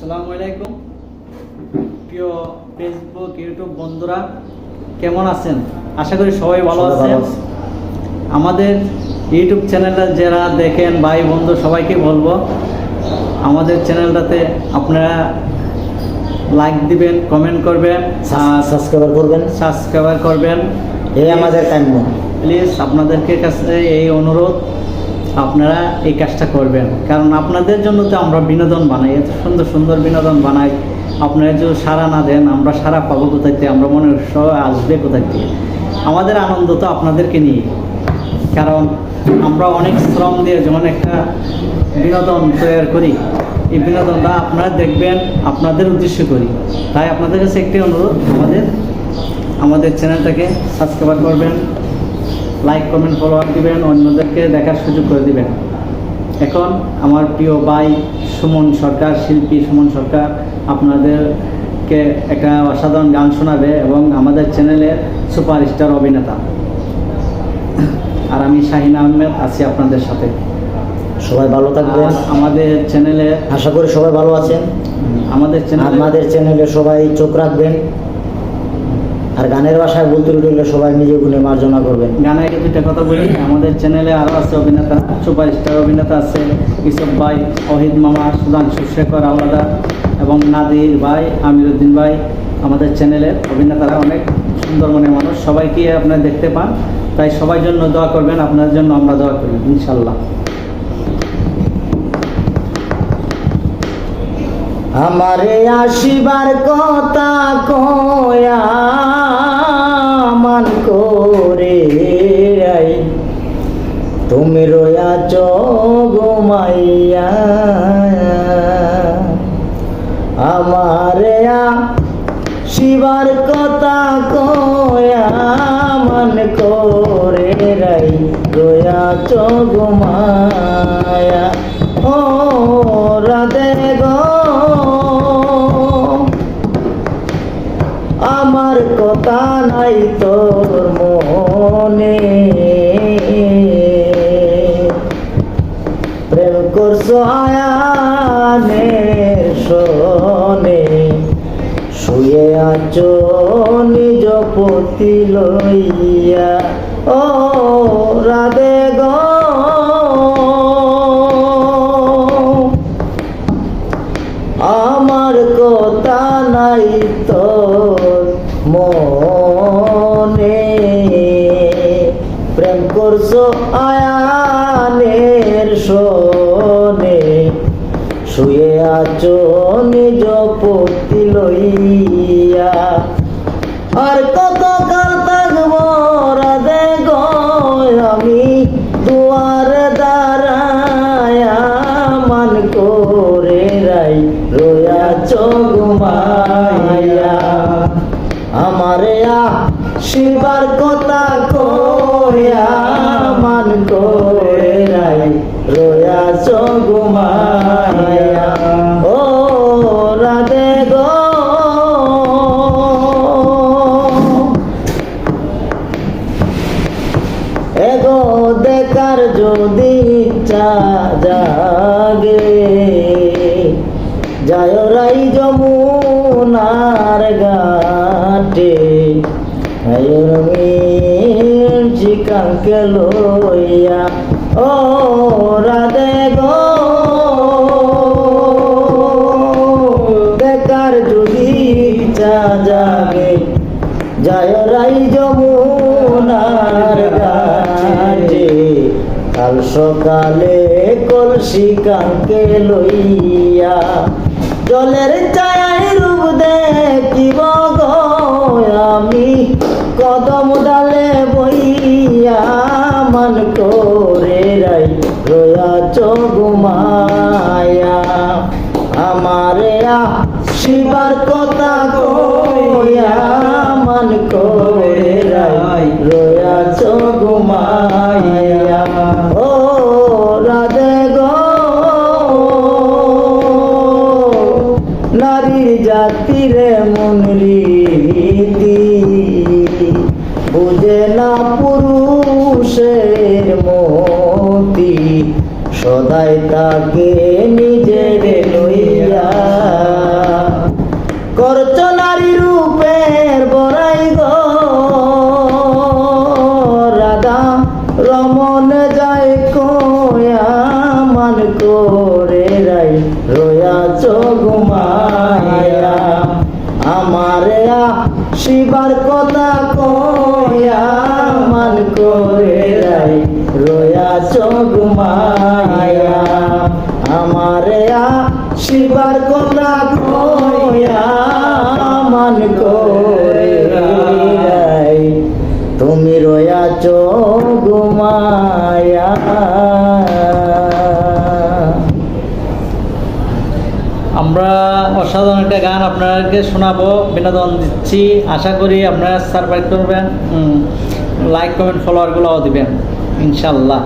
আসসালামু আলাইকুম প্রিয় ফেসবুক ইউটিউব বন্ধুরা, কেমন আছেন? আশা করি সবাই ভালো আছেন। আমাদের ইউটিউব চ্যানেলটা যারা দেখেন ভাই বন্ধু সবাইকে বলবো, আমাদের চ্যানেলটাতে আপনারা লাইক দিবেন, কমেন্ট করবেন, সাবস্ক্রাইব করবেন। এই আমাদের কাম্য। প্লিজ আপনাদেরকে কাছে এই অনুরোধ, আপনারা এই কাজটা করবেন, কারণ আপনাদের জন্য তো আমরা বিনোদন বানাই, এত সুন্দর সুন্দর বিনোদন বানাই। আপনারা যদি সাড়া না দেন, আমরা সাড়া পাবো কোথায় থেকে? আমরা মনে সবাই আসবে কোথায় থেকে? আমাদের আনন্দ তো আপনাদেরকে নিয়ে, কারণ আমরা অনেক শ্রম দিয়ে যেমন একটা বিনোদন তৈরি করি, এই বিনোদনটা আপনারা দেখবেন, আপনাদের উদ্দেশ্য করি। তাই আপনাদের কাছে একটি অনুরোধ, আমাদের চ্যানেলটাকে সাবস্ক্রাইব করবেন, লাইক কমেন্ট ফলোয়ার দিবেন, অন্যদেরকে দেখার সুযোগ করে দিবেন। এখন আমার প্রিয় ভাই সুমন সরকার, শিল্পী সুমন সরকার আপনাদেরকে একটা অসাধারণ গান শোনাবে এবং আমাদের চ্যানেলের সুপারস্টার অভিনেতা। আর আমি শাহিন আহমেদ আছি আপনাদের সাথে। সবাই ভালো থাকবেন। আমাদের চ্যানেলে আশা করি সবাই ভালো আছেন। আমাদের চ্যানেলে সবাই চোখ রাখবেন। আর গানের ভাষায় বলতে রইলে সবাই নিজে গুণে মার্জনা করবেন। গানে দুইটা কথা বলি, আমাদের চ্যানেলে আরও আছে অভিনেতা, সুপারস্টার অভিনেতা আছে ইসব ভাই, অহিদ মামা, সুধাংশু শেখর আওলাদা এবং নাদির ভাই, আমিরুদ্দিন ভাই। আমাদের চ্যানেলের অভিনেতারা অনেক সুন্দর মনের মানুষ, সবাইকে আপনারা দেখতে পান। তাই সবাই জন্য দোয়া করবেন, আপনার জন্য আমরা দোয়া করি ইনশাল্লাহ। আমারে আসিবার কথা কয়া মান করে তুমি রয়াছ ঘুমাইয়া, আমারে আসিবার কথা কয়া মান করে রয়াছ ঘুমায়া। ও রাধে গো, আমার কথা নাই তোর মনে, প্রেম করছো আয়ানের শোনে, শুয়ে আছো নিজ পতি লইয়া। ও রাধে গো, আমার কথা নাই তোর মনে, প্রেম করছো আয়ানের শোনে, শুয়ে আছো নিজ পতি লইয়া। আর কত কাল থাকবো রাধে গো আমি দুয়ারে দাঁড়ায়া, মান করে রয়াছ ঘুমাইয়া। আমারে শিবার কথা কয়া মান করে রয়াছ ঘুমাইয়া। ও রাধে গো, এগো দেখার যদি ইচ্ছা জাগে, যায় রাই যমুনার ঘাটে, চিকাকে লইয়া। ও রাধে গো, দেখার যদি ইচ্ছা জাগে, যায় রাই যমুনার ঘাটে, কাল সকালে কলসি কাঙ্কে লইয়া, জলের ছায়ায় রূপ দেখিব গো আমি কদম ডালে বইয়া, মান করে রয়াছ ঘুমায়া। আমারে শিবার কথা কয়া মান করে রয়াছ ঘুমায়া। ও রাধে গো, নারী জাতিরে মন রীতি বুঝে না পুরুষের মতি, সদাই তাকে নিজের লইয়া। মনের বড়াই গো রাধা রমন যায় কয়া মান করে রাই রয়া চগুমায়া আমারে শিবার কথা কয়া মান করে রাই রয়া চগুমায়া আমারে শিবার কথা কয়া মান করে রাই তুমি রয়া চগুমায়া। আমরা অসাধারণ একটা গান আপনাদেরকে শোনাবো, বিনোদন দিচ্ছি। আশা করি আপনারা সাবস্ক্রাইব করবেন, লাইক কমেন্ট ফলোয়ারগুলোও দিবেন ইনশাল্লাহ।